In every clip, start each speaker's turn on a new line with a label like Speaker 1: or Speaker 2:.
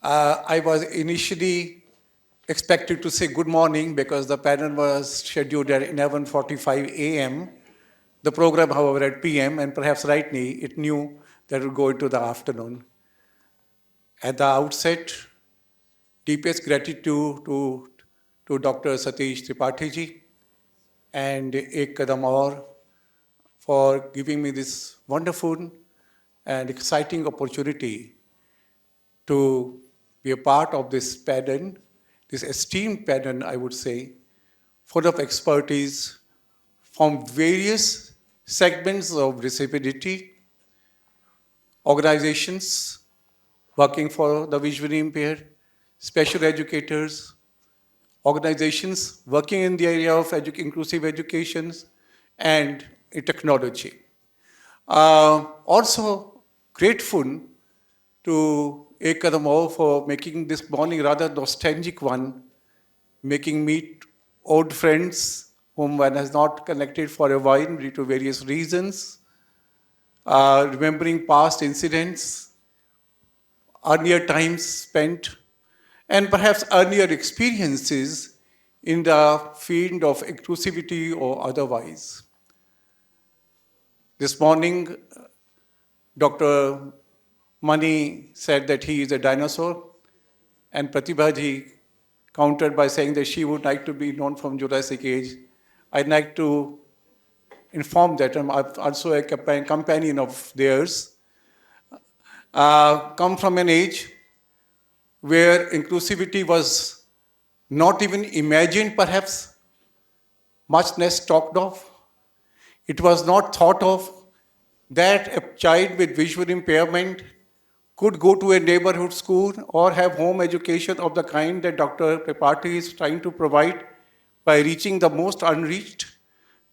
Speaker 1: I was initially expected to say good morning because the panel was scheduled at 11:45 a.m. The program, however, at p.m. and perhaps rightly, it knew that it would go into the afternoon. At the outset, deepest gratitude to Dr. Satish Tripathi and Ek Kadam Aur for giving me this wonderful and exciting opportunity to be a part of this panel, this esteemed panel, I would say, full of expertise from various segments of disability, organizations working for the visually impaired, special educators, organizations working in the area of inclusive education, and technology. Also grateful to Ek Kadam Aur for making this morning rather nostalgic one, making meet old friends whom one has not connected for a while due to various reasons, remembering past incidents, earlier times spent, and perhaps earlier experiences in the field of inclusivity or otherwise. This morning, Dr. Mani said that he is a dinosaur, and Pratibhaji countered by saying that she would like to be known from Jurassic age. I'd like to inform that I'm also a companion of theirs, come from an age where inclusivity was not even imagined, perhaps, much less talked of. It was not thought of that a child with visual impairment could go to a neighborhood school or have home education of the kind that Dr. Tripathi is trying to provide by reaching the most unreached.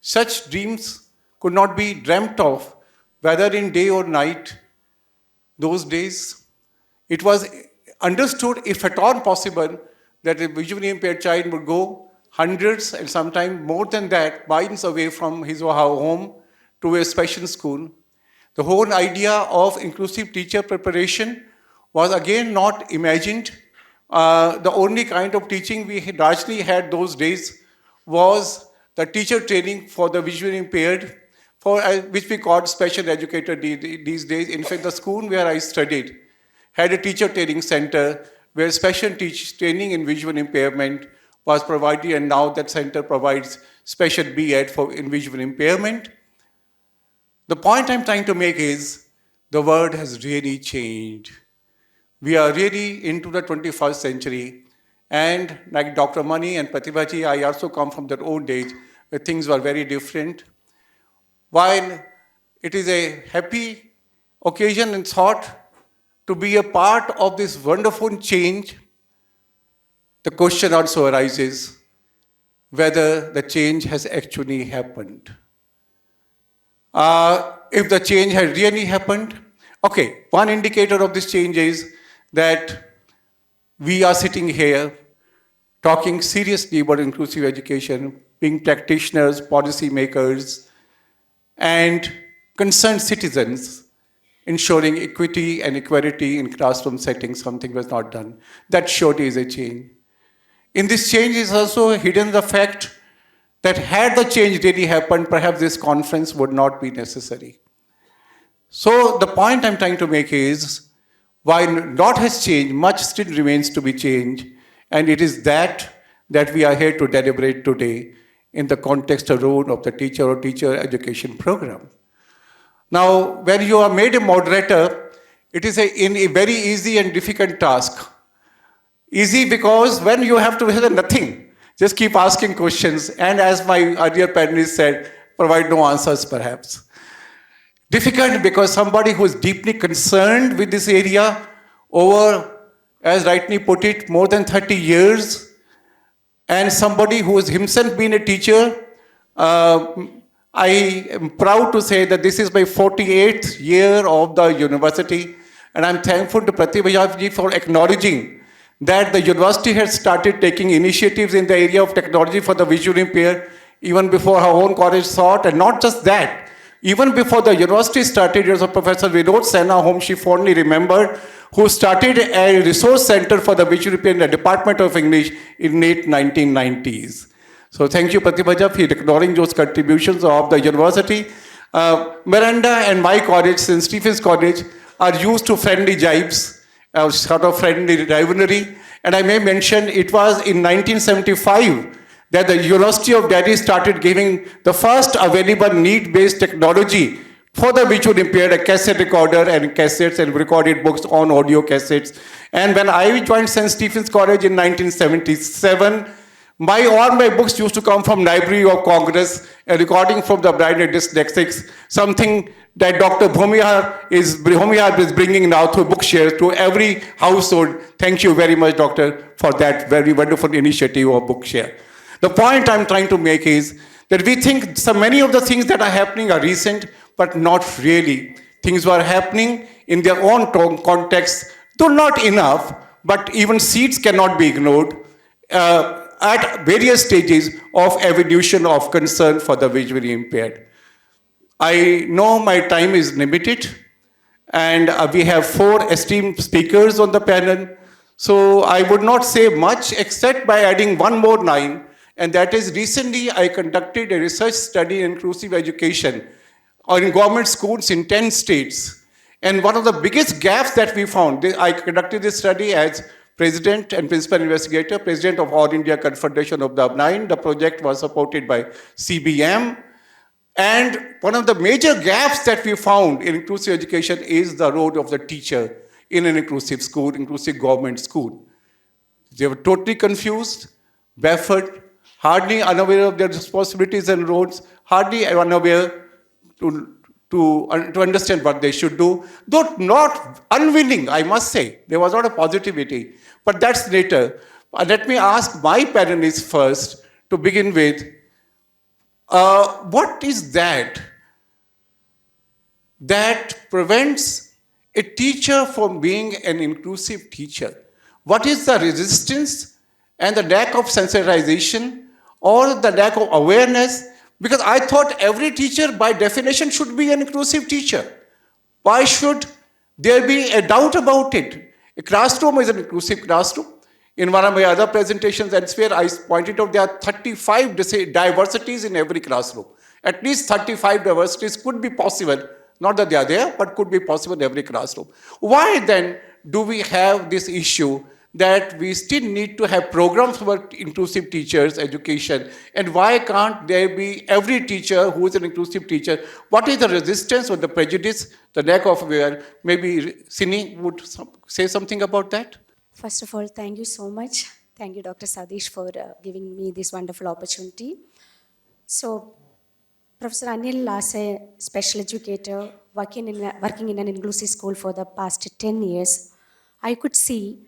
Speaker 1: Such dreams could not be dreamt of, whether in day or night. Those days, it was understood, if at all possible, that a visually impaired child would go hundreds and sometimes more than that, miles away from his or her home to a special school. The whole idea of inclusive teacher preparation was again not imagined. The only kind of teaching we largely had those days was the teacher training for the visually impaired, for which we called special educator these days. In fact, the school where I studied had a teacher training center where special training in visual impairment was provided, and now that center provides special B.Ed in visual impairment. The point I'm trying to make is the world has really changed. We are really into the 21st century, and like Dr. Mani and Pratibhaji, I also come from that old age where things were very different. While it is a happy occasion and thought to be a part of this wonderful change, the question also arises whether the change has actually happened. If the change had really happened, okay, one indicator of this change is that we are sitting here talking seriously about inclusive education, being practitioners, policy makers, and concerned citizens, ensuring equity and equality in classroom settings. Something was not done. That surely is a change. In this change is also hidden the fact that had the change really happened, perhaps this conference would not be necessary. So the point I'm trying to make is, while lot has changed, much still remains to be changed, and it is that we are here to deliberate today in the context of role of the teacher or teacher education program. Now, when you are made a moderator, it is a very easy and difficult task. Easy because when you have to say nothing, just keep asking questions, and as my earlier panelist said, provide no answers perhaps. Difficult because somebody who is deeply concerned with this area over, as rightly put it, more than 30 years, and somebody who has himself been a teacher. I am proud to say that this is my 48th year of the university, and I'm thankful to Pratibhaji for acknowledging that the university has started taking initiatives in the area of technology for the visually impaired even before her own college thought. And not just that, even before the university started, there was a Professor Vinod Sena, whom she fondly remembered, who started a resource center for the visually impaired in the Department of English in late 1990s. So thank you, Pratibhaja, for acknowledging those contributions of the university. Miranda and my college, St. Stephen's College, are used to friendly jibes, sort of friendly rivalry. And I may mention it was in 1975 that the University of Delhi started giving the first available need-based technology for the visually impaired, a cassette recorder and cassettes and recorded books on audio cassettes. And when I joined St. Stephen's College in 1977, all my books used to come from Library of Congress, a recording from the blind and dyslexics, something that Dr. Bhumihar is bringing now through Bookshare to every household. Thank you very much, Doctor, for that very wonderful initiative of Bookshare. The point I'm trying to make is that we think so many of the things that are happening are recent, but not really. Things were happening in their own context, though not enough, but even seeds cannot be ignored at various stages of evolution of concern for the visually impaired. I know my time is limited, and we have 4 esteemed speakers on the panel, so I would not say much except by adding one more line. And that is, recently I conducted a research study in inclusive education in government schools in 10 states. And one of the biggest gaps that we found, I conducted this study as President and Principal Investigator, President of All India Confederation of the Blind. The project was supported by CBM. And one of the major gaps that we found in inclusive education is the role of the teacher in an inclusive school, inclusive government school. They were totally confused, baffled, hardly unaware of their responsibilities and roles, hardly unaware to understand what they should do, though not unwilling, I must say. There was not a positivity, but that's later. Let me ask my panelists first to begin with, what is that prevents a teacher from being an inclusive teacher? What is the resistance and the lack of sensitization or the lack of awareness? Because I thought every teacher by definition should be an inclusive teacher. Why should there be a doubt about it? A classroom is an inclusive classroom. In one of my other presentations elsewhere, I pointed out there are 35 diversities in every classroom. At least 35 diversities could be possible. Not that they are there, but could be possible in every classroom. Why then do we have this issue that we still need to have programs for inclusive teachers, education, and why can't there be every teacher who is an inclusive teacher? What is the resistance or the prejudice, the lack of aware? Maybe Sini would say something about that?
Speaker 2: First of all, thank you so much. Thank you, Dr. Sadish, for giving me this wonderful opportunity. So, Professor Anil, as a special educator, working in an inclusive school for the past 10 years, I could see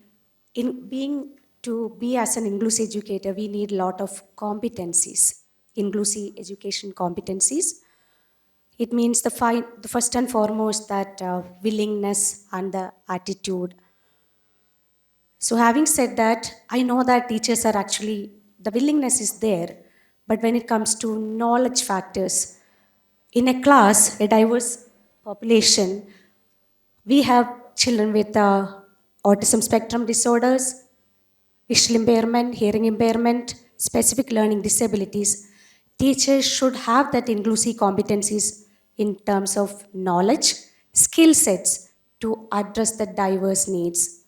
Speaker 2: to be as an inclusive educator, we need a lot of competencies, inclusive education competencies. It means the first and foremost that willingness and the attitude. So having said that, I know that teachers are actually, the willingness is there, but when it comes to knowledge factors, in a class, a diverse population, we have children with autism spectrum disorders, visual impairment, hearing impairment, specific learning disabilities. Teachers should have that inclusive competencies in terms of knowledge, skill sets to address the diverse needs.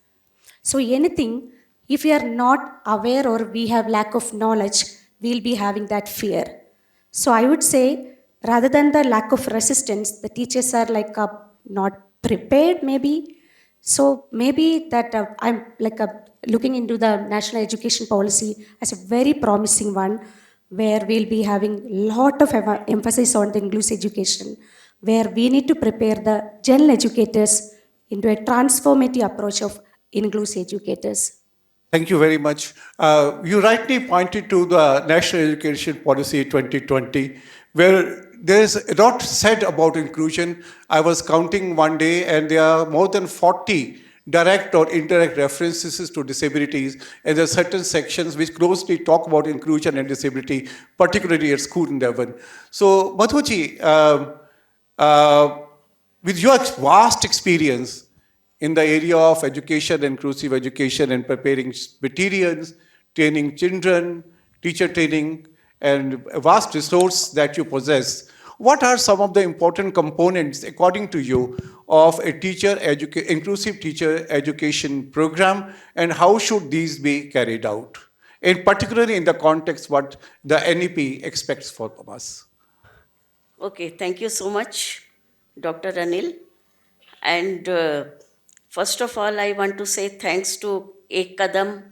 Speaker 2: So anything, if we are not aware or we have lack of knowledge, we'll be having that fear. So I would say, rather than the lack of resistance, the teachers are like not prepared maybe. So maybe that I'm like looking into the national education policy as a very promising one, where we'll be having a lot of emphasis on the inclusive education, where we need to prepare the general educators into a transformative approach of inclusive educators.
Speaker 1: Thank you very much. You rightly pointed to the National Education Policy 2020, where there is a lot said about inclusion. I was counting one day, and there are more than 40 direct or indirect references to disabilities, and there are certain sections which closely talk about inclusion and disability, particularly at school level. So, Madhuji, with your vast experience in the area of education, inclusive education, and preparing materials, training children, teacher training, and a vast resource that you possess. What are some of the important components, according to you, of a inclusive teacher education program, and how should these be carried out? In particularly in the context what the NEP expects from us.
Speaker 3: Okay, thank you so much, Dr. Anil. And first of all, I want to say thanks to Kadam,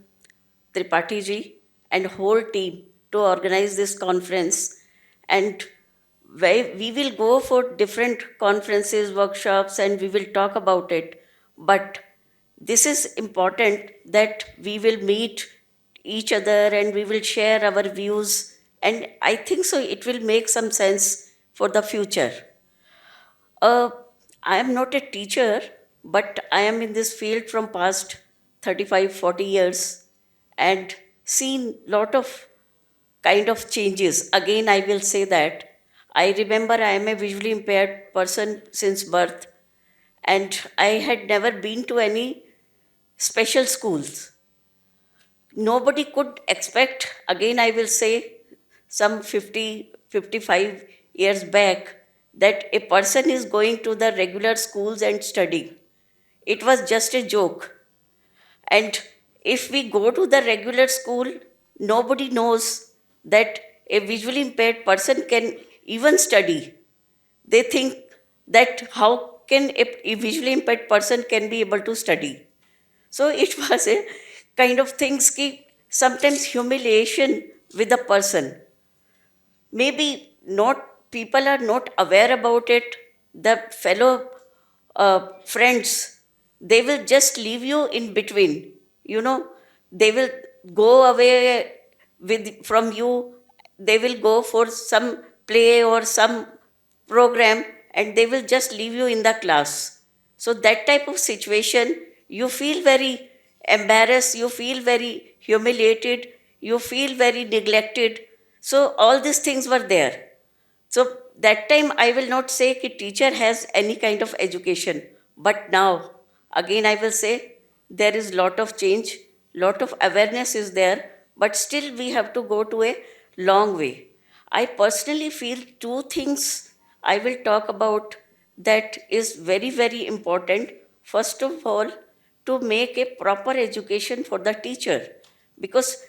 Speaker 3: Tripathi ji, and whole team to organize this conference. And we will go for different conferences, workshops, and we will talk about it. But this is important that we will meet each other and we will share our views. And I think so it will make some sense for the future. Uh, I am not a teacher, but I am in this field from past 35, 40 years and seen lot of kind of changes. Again, I will say that. I remember I am a visually impaired person since birth and I had never been to any special schools. Nobody could expect, again, I will say, some 50, 55 years back, that a person is going to the regular schools and studying. It was just a joke. And if we go to the regular school, nobody knows that a visually impaired person can even study. They think that how can a visually impaired person can be able to study. So it was a kind of things ki sometimes humiliation with the person. Maybe not people are not aware about it. The fellow friends, they will just leave you in between. You know, they will go away with from you. They will go for some play or some program, and they will just leave you in the class. So that type of situation, you feel very embarrassed, you feel very humiliated, you feel very neglected. So all these things were there. So that time I will not say that teacher has any kind of education. But now, again I will say there is lot of change, lot of awareness is there, but still we have to go to a long way. I personally feel two things I will talk about that is very, very important. First of all, to make a proper education for the teacher. Because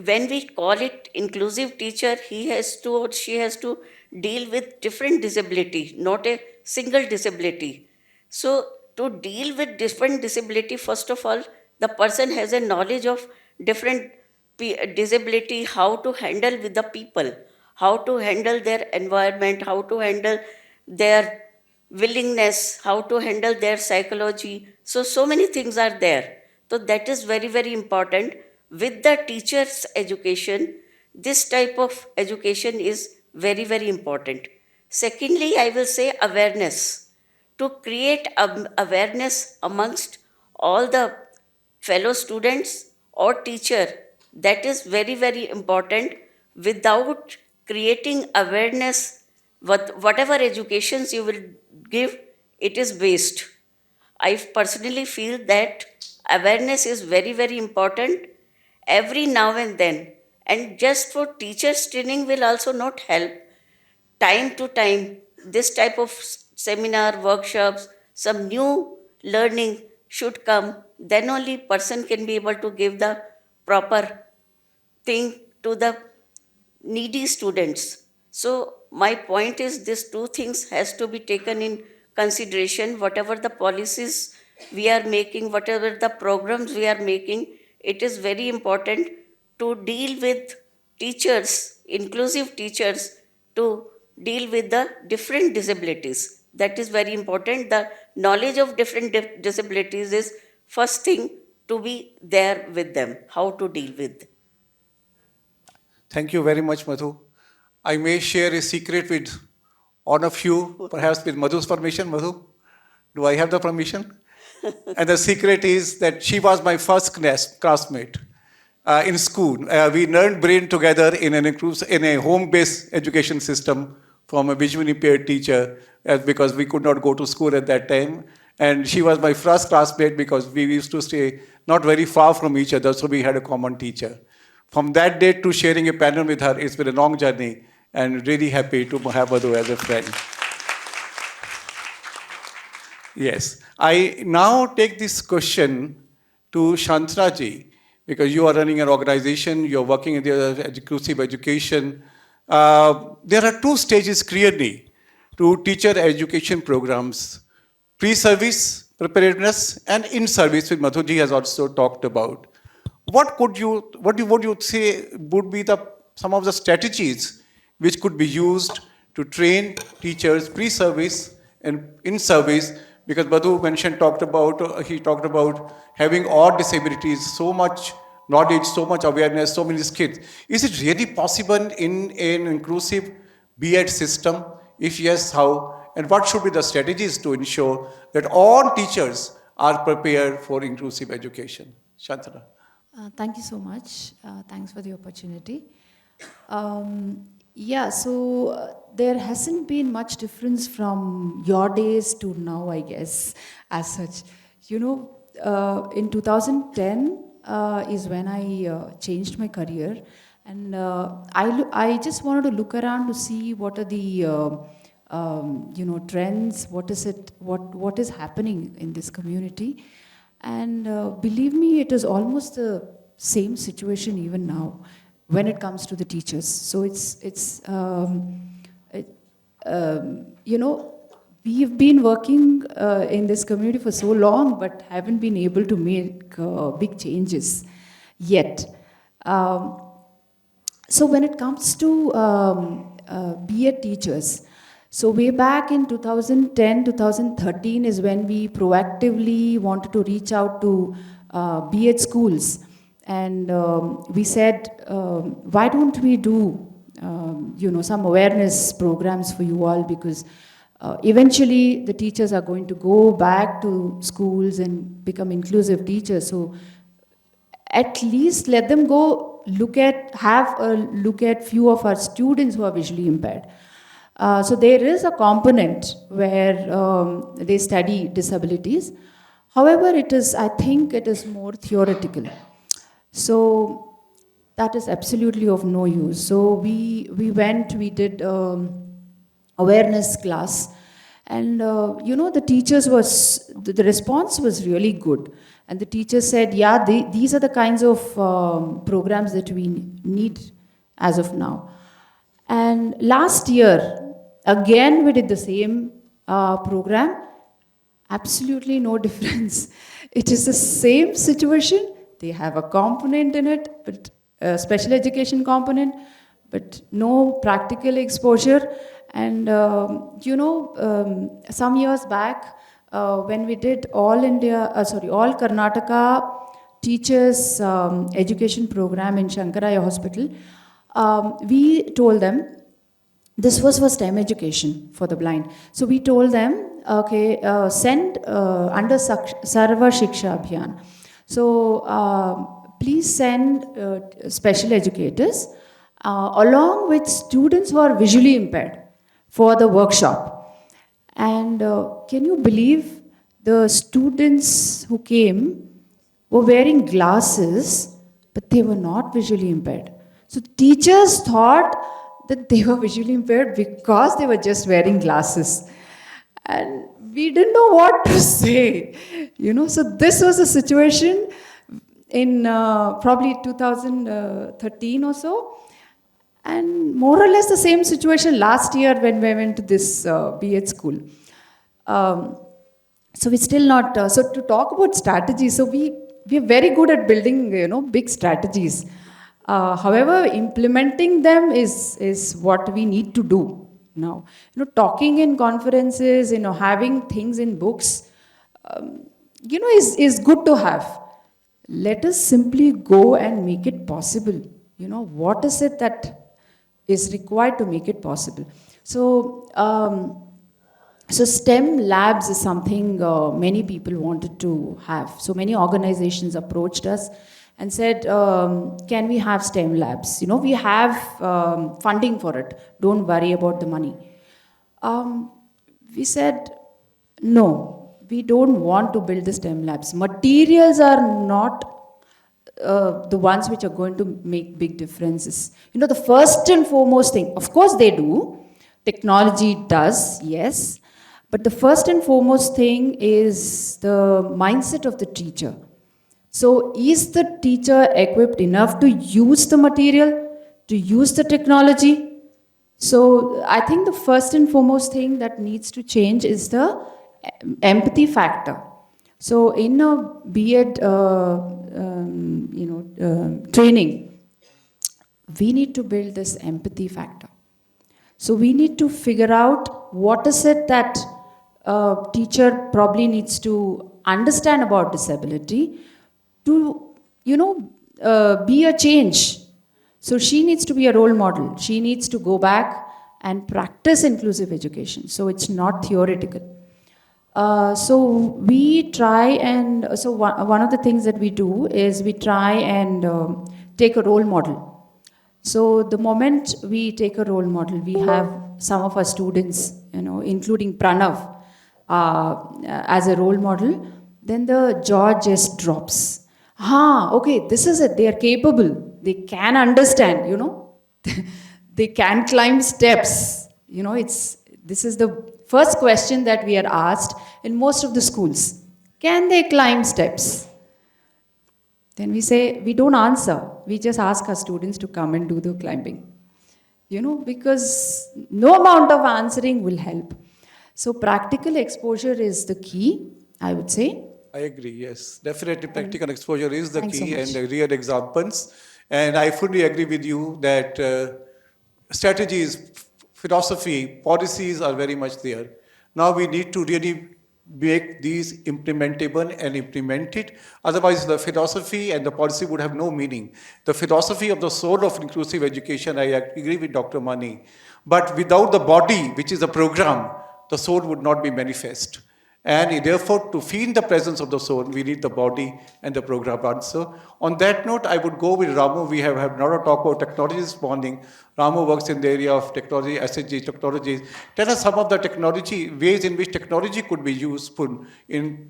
Speaker 3: when we call it inclusive teacher, he has to or she has to deal with different disability, not a single disability. So to deal with different disability, first of all, the person has a knowledge of different disability, how to handle with the people, how to handle their environment, how to handle their willingness, how to handle their psychology. So many things are there. So that is very, very important. With the teacher's education, this type of education is very, very important. Secondly, I will say awareness. To create awareness amongst all the fellow students or teacher, that is very, very important. Without creating awareness, whatever educations you will give, it is waste. I personally feel that awareness is very, very important every now and then. And just for teachers training will also not help. Time to time, this type of seminar, workshops, some new learning should come. Then only person can be able to give the proper thing to the needy students. So my point is these two things has to be taken in consideration. Whatever the policies we are making, whatever the programs we are making, it is very important to deal with teachers, inclusive teachers, to deal with the different disabilities. That is very important. The knowledge of different disabilities is first thing to be there with them, how to deal with.
Speaker 1: Thank you very much, Madhu. I may share a secret with all of you, perhaps with Madhu's permission. Madhu, do I have the permission? And the secret is that she was my first classmate in school. We learned brain together in a home-based education system from a visually impaired teacher, because we could not go to school at that time. And she was my first classmate because we used to stay not very far from each other, so we had a common teacher. From that day to sharing a panel with her, it's been a long journey, and really happy to have Madhu as a friend. Yes. I now take this question to Shanthala ji, because you are running an organization, you're working in the inclusive education. There are two stages clearly to teacher education programs: pre-service preparedness and in-service, which Madhu ji has also talked about. What would you say would be some of the strategies which could be used to train teachers pre-service and in-service? Because Madhu he talked about having all disabilities, so much knowledge, so much awareness, so many skills. Is it really possible in an inclusive B.Ed system? If yes, how? And what should be the strategies to ensure that all teachers are prepared for inclusive education? Shanthala.
Speaker 4: Thank you so much. Thanks for the opportunity. So there hasn't been much difference from your days to now, I guess, as such. In 2010 is when I changed my career, and I just wanted to look around to see what are the trends, what is happening in this community. And believe me, it is almost the same situation even now when it comes to the teachers. So we've been working in this community for so long, but haven't been able to make big changes yet. So when it comes to B.Ed teachers, so way back in 2010, 2013 is when we proactively wanted to reach out to B.Ed schools. And we said, why don't we do, some awareness programs for you all, because eventually the teachers are going to go back to schools and become inclusive teachers. So at least let them go have a look at few of our students who are visually impaired. So there is a component where they study disabilities. However, I think it is more theoretical. So that is absolutely of no use. So we did awareness class, and the teachers the response was really good. And the teachers said, yeah, these are the kinds of programs that we need as of now. And last year, again, we did the same program. Absolutely no difference. It is the same situation. They have a component in it, but a special education component, but no practical exposure. And, some years back, when we did all Karnataka teachers education program in Shankaraya Hospital, we told them, this was for STEM education for the blind. So we told them, okay, send under Sarva Shiksha Abhiyan. So please send special educators along with students who are visually impaired for the workshop. And can you believe the students who came were wearing glasses, but they were not visually impaired. So teachers thought that they were visually impaired because they were just wearing glasses. And we didn't know what to say. So this was a situation in probably 2013 or so. And more or less the same situation last year when we went to this B.Ed school. So we're still not, so to talk about strategies, so we're very good at building, big strategies. However, implementing them is what we need to do now. Talking in conferences, having things in books, is good to have. Let us simply go and make it possible. What is it that is required to make it possible? So, so STEM labs is something many people wanted to have. So many organizations approached us and said, can we have STEM labs? We have funding for it. Don't worry about the money. We said, no, we don't want to build the STEM labs. Materials are not the ones which are going to make big differences. You know, the first and foremost thing, of course they do, technology does, yes, but the first and foremost thing is the mindset of the teacher. So is the teacher equipped enough to use the material, to use the technology? So I think the first and foremost thing that needs to change is the empathy factor. So in a B.Ed, training, we need to build this empathy factor. So we need to figure out what is it that a teacher probably needs to understand about disability to, be a change. So she needs to be a role model. She needs to go back and practice inclusive education. So it's not theoretical. So we try and, so one of the things that we do is we try and take a role model. So the moment we take a role model, we have some of our students, including Pranav, as a role model, then the jaw just drops. Okay, this is it. They are capable. They can understand, they can climb steps. This is the first question that we are asked in most of the schools. Can they climb steps? Then we say, we don't answer. We just ask our students to come and do the climbing. Because no amount of answering will help. So practical exposure is the key, I would say.
Speaker 1: I agree, yes. Definitely practical exposure is the
Speaker 4: Thanks so
Speaker 1: key
Speaker 4: much.
Speaker 1: and real examples. And I fully agree with you that strategies, philosophy, policies are very much there. Now we need to really make these implementable and implemented. Otherwise, the philosophy and the policy would have no meaning. The philosophy of the soul of inclusive education, I agree with Dr. Mani. But without the body, which is the program, the soul would not be manifest. And therefore, to feel the presence of the soul, we need the body and the program answer. On that note, I would go with Ramu. We have had a lot of talk about technology this morning. Ramu works in the area of technology, SHG technologies. Tell us some of the technology, ways in which technology could be useful in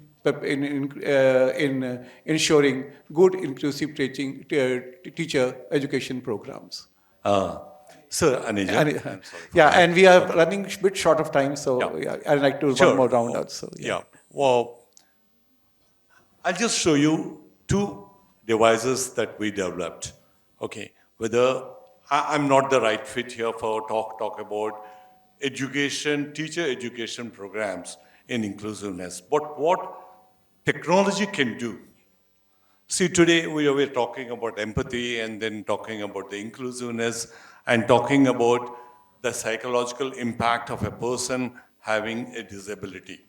Speaker 1: ensuring good inclusive teacher education programs.
Speaker 5: Sir, Aneja.
Speaker 1: And,
Speaker 5: I'm sorry for
Speaker 1: yeah,
Speaker 5: that.
Speaker 1: and we are running a bit short of time, so
Speaker 5: Yeah.
Speaker 1: I'd like to
Speaker 5: Sure.
Speaker 1: one more round
Speaker 5: Oh,
Speaker 1: also.
Speaker 5: yeah. Well, I'll just show you two devices that we developed. Okay. Whether I'm not the right fit here for talk about education, teacher education programs in inclusiveness. But what technology can do. See, today we were talking about empathy and then talking about the inclusiveness and talking about the psychological impact of a person having a disability.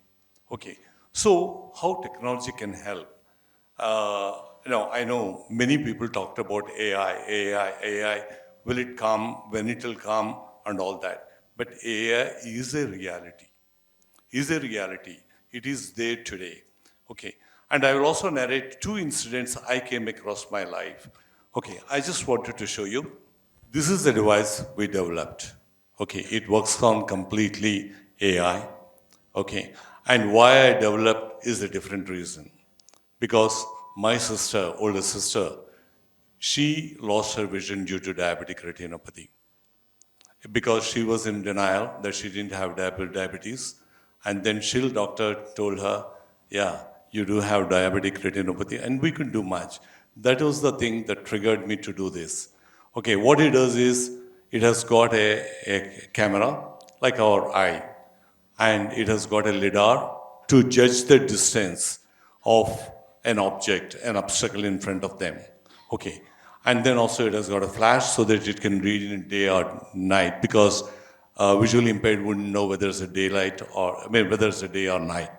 Speaker 5: Okay, so how technology can help? I know many people talked about AI. Will it come? When it will come? And all that. But AI is a reality. Is a reality. It is there today. Okay. And I will also narrate two incidents I came across my life. Okay, I just wanted to show you. This is the device we developed. Okay, it works on completely AI. Okay, and why I developed is a different reason. Because my sister, older sister, she lost her vision due to diabetic retinopathy because she was in denial that she didn't have diabetes. And then Shil doctor told her, yeah, you do have diabetic retinopathy, and we couldn't do much. That was the thing that triggered me to do this. Okay, what it does is, it has got a camera, like our eye, and it has got a lidar to judge the distance of an object, an obstacle in front of them. Okay. And then also it has got a flash so that it can read in day or night, because visually impaired wouldn't know whether it's a daylight or, whether it's a day or night.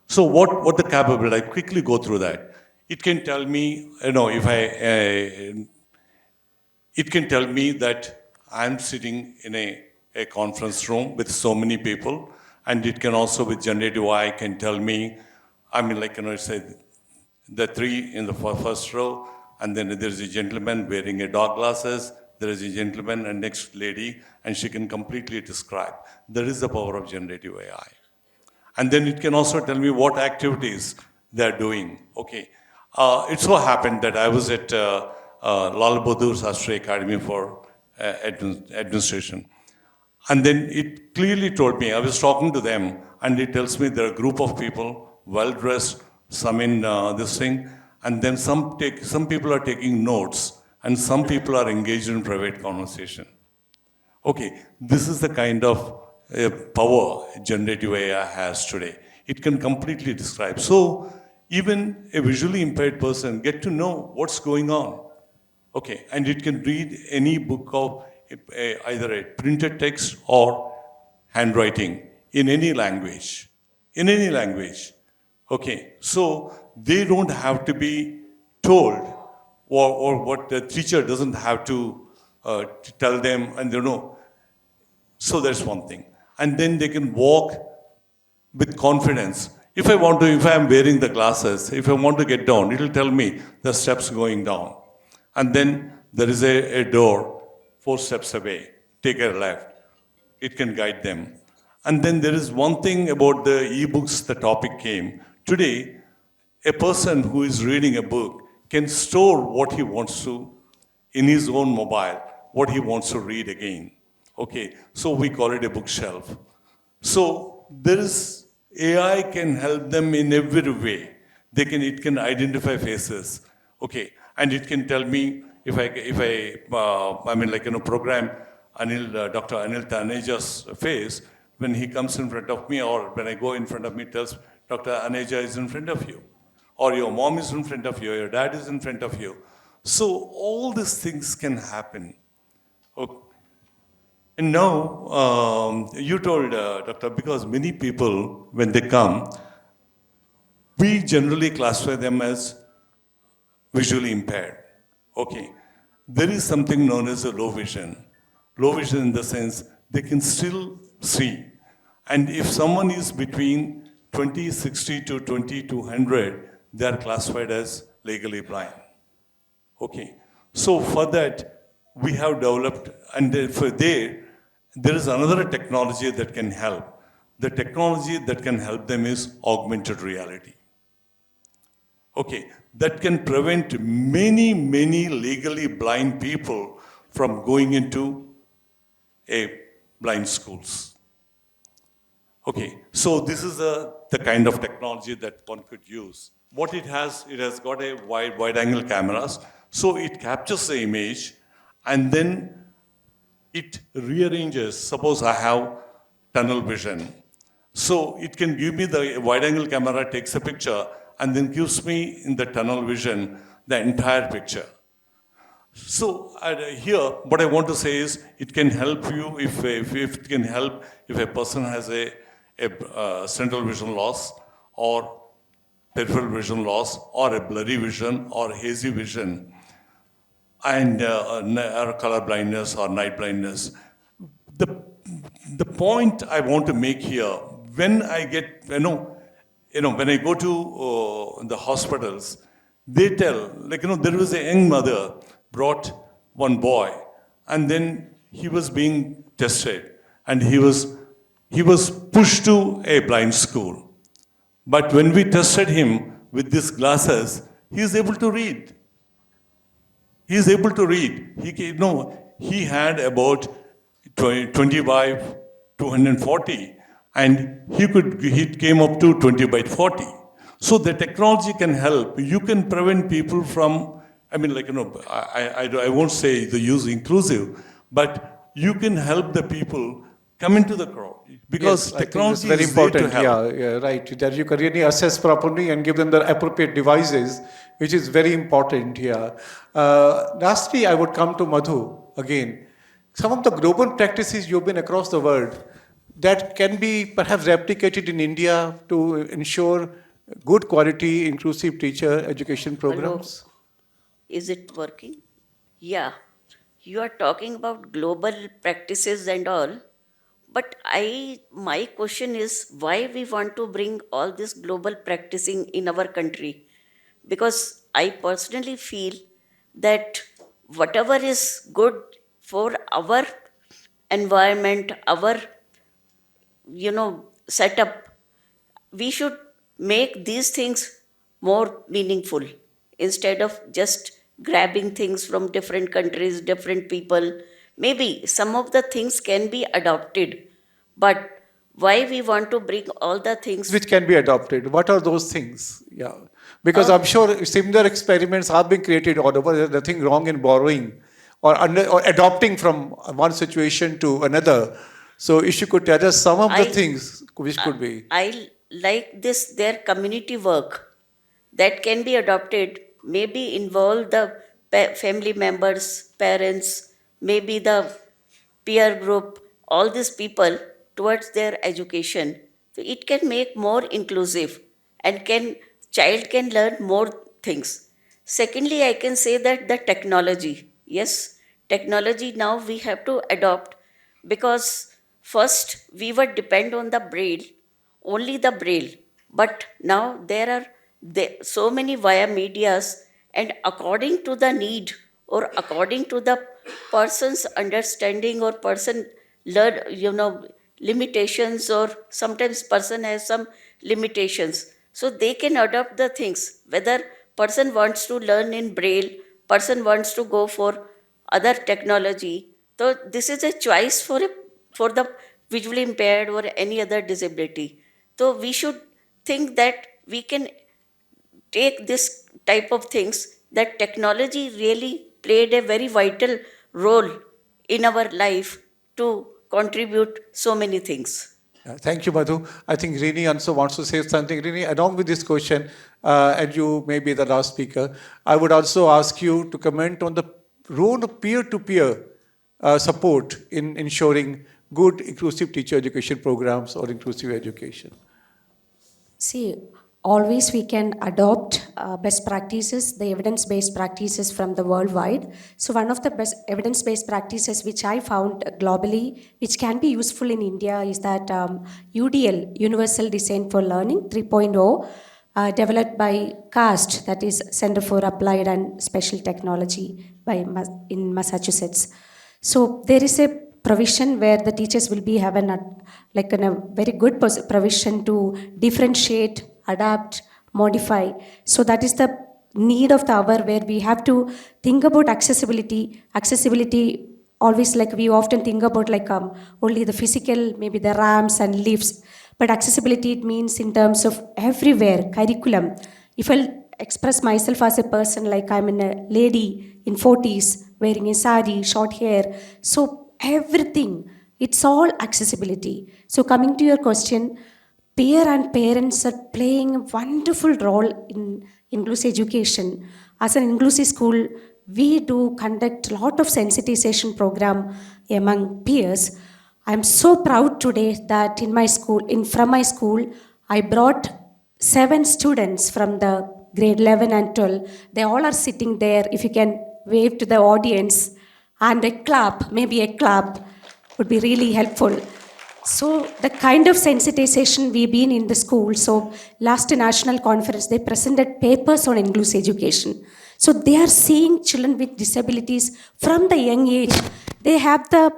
Speaker 5: So what the capability, I quickly go through that. It can tell me, if it can tell me that I'm sitting in a conference room with so many people, and it can also, with generative AI, can tell me, say the three in the first row, and then there's a gentleman wearing a dog glasses, there is a gentleman and next lady, and she can completely describe. There is the power of generative AI. And then it can also tell me what activities they're doing. Okay. It so happened that I was at Lal Bahadur Shastri Academy for Administration. And then it clearly told me, I was talking to them, and it tells me there are a group of people, well dressed, some in this thing, and then some people are taking notes, and some people are engaged in private conversation. Okay, this is the kind of power generative AI has today. It can completely describe. So even a visually impaired person get to know what's going on. Okay, and it can read any book of either a printed text or handwriting in any language. In any language. Okay, so they don't have to be told, or what the teacher doesn't have to tell them, and they know. So that's one thing. And then they can walk with confidence. If I am wearing the glasses, if I want to get down, it will tell me the steps going down. And then there is a door 4 steps away. Take a left. It can guide them. And then there is one thing about the e-books, the topic came. Today, a person who is reading a book can store what he wants to in his own mobile, what he wants to read again. Okay, so we call it a bookshelf. So there is AI can help them in every way. It can identify faces. Okay, and it can tell me if I program Anil, Dr. Anil Aneja's face, when he comes in front of me, or when I go in front of me, tells Dr. Aneja is in front of you, or your mom is in front of you, or your dad is in front of you. So all these things can happen. Okay. And now, you told, Doctor, because many people, when they come, we generally classify them as visually impaired. Okay. There is something known as a low vision. Low vision in the sense they can still see. And if someone is between 20/60 to 20/200, they are classified as legally blind. Okay. So for that, we have developed, and for there is another technology that can help. The technology that can help them is augmented reality. Okay, that can prevent many, many legally blind people from going into a blind schools. Okay, so this is the kind of technology that one could use. What it has got a wide angle cameras, so it captures the image and then it rearranges. Suppose I have tunnel vision. So it can give me the wide angle camera, takes a picture, and then gives me in the tunnel vision the entire picture. So here, what I want to say is, it can help you if it can help if a person has a central vision loss, or peripheral vision loss, or a blurry vision, or hazy vision, and or color blindness or night blindness. The point I want to make here, when I get, when I go to the hospitals, they tell, there was a young mother brought one boy, and then he was being tested, and he was pushed to a blind school. But when we tested him with these glasses, he is able to read. He is able to read. He had about 20 by 240, and he came up to 20 by 40. So the technology can help. You can prevent people from, I won't say the use inclusive, but you can help the people come into the crowd, because
Speaker 1: Yes,
Speaker 5: technology
Speaker 1: I think
Speaker 5: is
Speaker 1: it's very
Speaker 5: there to
Speaker 1: important.
Speaker 5: help.
Speaker 1: Yeah, right. That you can really assess properly and give them the appropriate devices, which is very important here. Lastly, I would come to Madhu again. Some of the global practices you've been across the world that can be perhaps replicated in India to ensure good quality, inclusive teacher education programs.
Speaker 3: Is it working? Yeah. You are talking about global practices and all, but my question is why we want to bring all this global practicing in our country? Because I personally feel that whatever is good for our environment, our setup, we should make these things more meaningful instead of just grabbing things from different countries, different people. Maybe some of the things can be adopted, but why we want to bring all the things?
Speaker 1: Which can be adopted. What are those things? Yeah. Because
Speaker 3: Uh,
Speaker 1: I'm sure similar experiments have been created all over. There's nothing wrong in borrowing or adopting from one situation to another. So if you could tell us some of the
Speaker 3: I
Speaker 1: things which could be.
Speaker 3: I like this their community work that can be adopted, maybe involve the family members, parents, maybe the peer group, all these people towards their education. So it can make more inclusive and can child can learn more things. Secondly, I can say that the technology, yes, technology now we have to adopt because first we were depend on the braille, only the braille, but now there are so many via medias, and according to the need or according to the person's understanding or person learn, limitations, or sometimes person has some limitations, so they can adopt the things, whether person wants to learn in braille, person wants to go for other technology. So this is a choice for the visually impaired or any other disability. So we should think that we can take this type of things, that technology really played a very vital role in our life to contribute so many things.
Speaker 1: Thank you, Madhu. I think Rini also wants to say something. Rini, along with this question, and you may be the last speaker, I would also ask you to comment on the role of peer-to-peer support in ensuring good inclusive teacher education programs or inclusive education.
Speaker 2: See, always we can adopt best practices, the evidence-based practices from the worldwide. So one of the best evidence-based practices which I found globally, which can be useful in India, is that UDL, Universal Design for Learning 3.0, developed by CAST, that is Center for Applied and Special Technology in Massachusetts. So there is a provision where the teachers will be having a very good provision to differentiate, adapt, modify. So that is the need of the hour, where we have to think about accessibility. Accessibility always, like we often think about only the physical, maybe the ramps and lifts, but accessibility, it means in terms of everywhere, curriculum. If I'll express myself as a person, like I'm in a lady in 40s wearing a sari, short hair, so everything, it's all accessibility. So coming to your question, peer and parents are playing a wonderful role in inclusive education. As an inclusive school, we do conduct a lot of sensitization program among peers. I'm so proud today that in my school, from my school, I brought 7 students from the grade 11 and 12. They all are sitting there. If you can wave to the audience, and a clap, maybe a clap would be really helpful. So the kind of sensitization we've been in the school, so last national conference, they presented papers on inclusive education. So they are seeing children with disabilities from the young age. They have the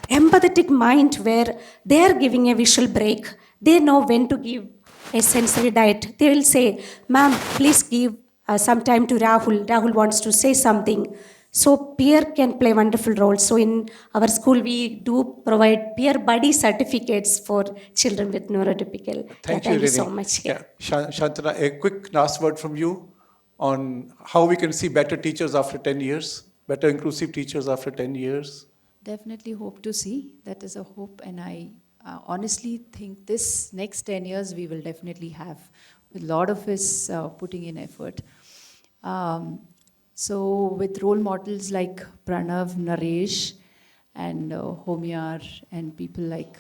Speaker 2: empathetic mind where they are giving a visual break. They know when to give a sensory diet. They will say, ma'am, please give some time to Rahul. Rahul wants to say something. So peer can play wonderful roles. So in our school, we do provide peer buddy certificates for children with neurotypical.
Speaker 1: Thank
Speaker 2: Thank
Speaker 1: you,
Speaker 2: you so
Speaker 1: Rini.
Speaker 2: much.
Speaker 1: Yeah. Shanthala, a quick last word from you on how we can see better teachers after 10 years, better inclusive teachers after 10 years.
Speaker 4: Definitely hope to see. That is a hope, and I honestly think this next 10 years we will definitely have, with a lot of us putting in effort. So with role models like Pranav, Naresh, and Homiar, and people like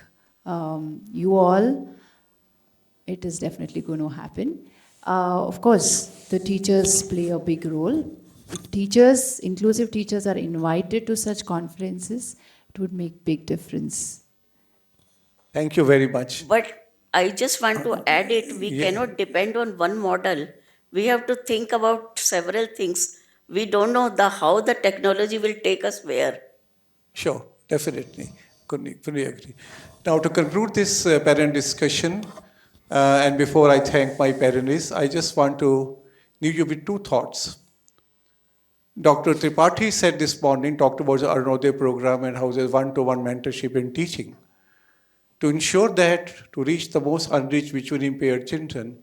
Speaker 4: you all, it is definitely going to happen. Of course, the teachers play a big role. If teachers, inclusive teachers, are invited to such conferences, it would make big difference.
Speaker 1: Thank you very much.
Speaker 3: But I just want to add it, we
Speaker 1: Yeah.
Speaker 3: cannot depend on one model. We have to think about several things. We don't know how the technology will take us where.
Speaker 1: Sure, definitely. Fully agree. Now, to conclude this parent discussion, And before I thank my parents, I just want to leave you with two thoughts. Dr. Tripathi said this morning, talked about the Arunodaya program and how there's one-to-one mentorship in teaching. To ensure that, to reach the most unreached visually impaired children,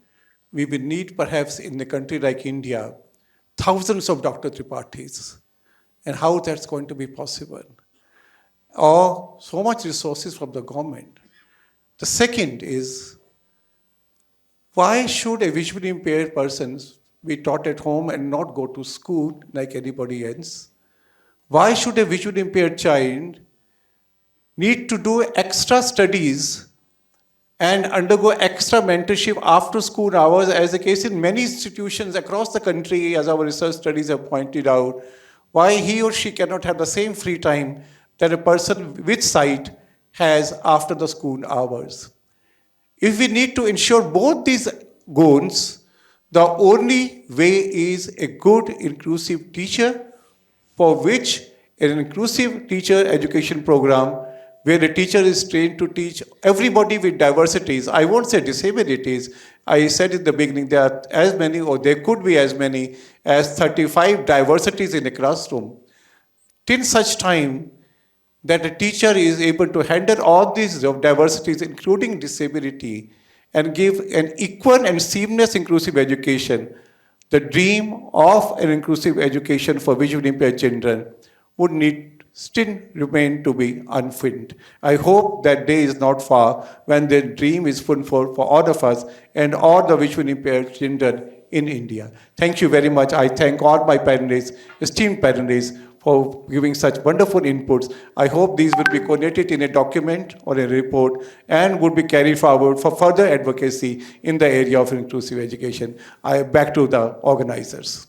Speaker 1: we will need perhaps in a country like India, thousands of Dr. Tripathis. And how that's going to be possible. Or so much resources from the government. The second is, why should a visually impaired person be taught at home and not go to school like anybody else? Why should a visually impaired child need to do extra studies and undergo extra mentorship after school hours, as the case in many institutions across the country, as our research studies have pointed out? Why he or she cannot have the same free time that a person with sight has after the school hours? If we need to ensure both these goals, the only way is a good inclusive teacher, for which an inclusive teacher education program where a teacher is trained to teach everybody with diversities. I won't say disabilities. I said in the beginning there are as many, or there could be as many as 35 diversities in a classroom. Till such time that a teacher is able to handle all these diversities, including disability, and give an equal and seamless inclusive education, the dream of an inclusive education for visually impaired children would need still remain to be unfulfilled. I hope that day is not far when the dream is fulfilled for all of us and all the visually impaired children in India. Thank you very much. I thank all my parents, esteemed parents, for giving such wonderful inputs. I hope these will be collated in a document or a report and would be carried forward for further advocacy in the area of inclusive education. I back to the organizers.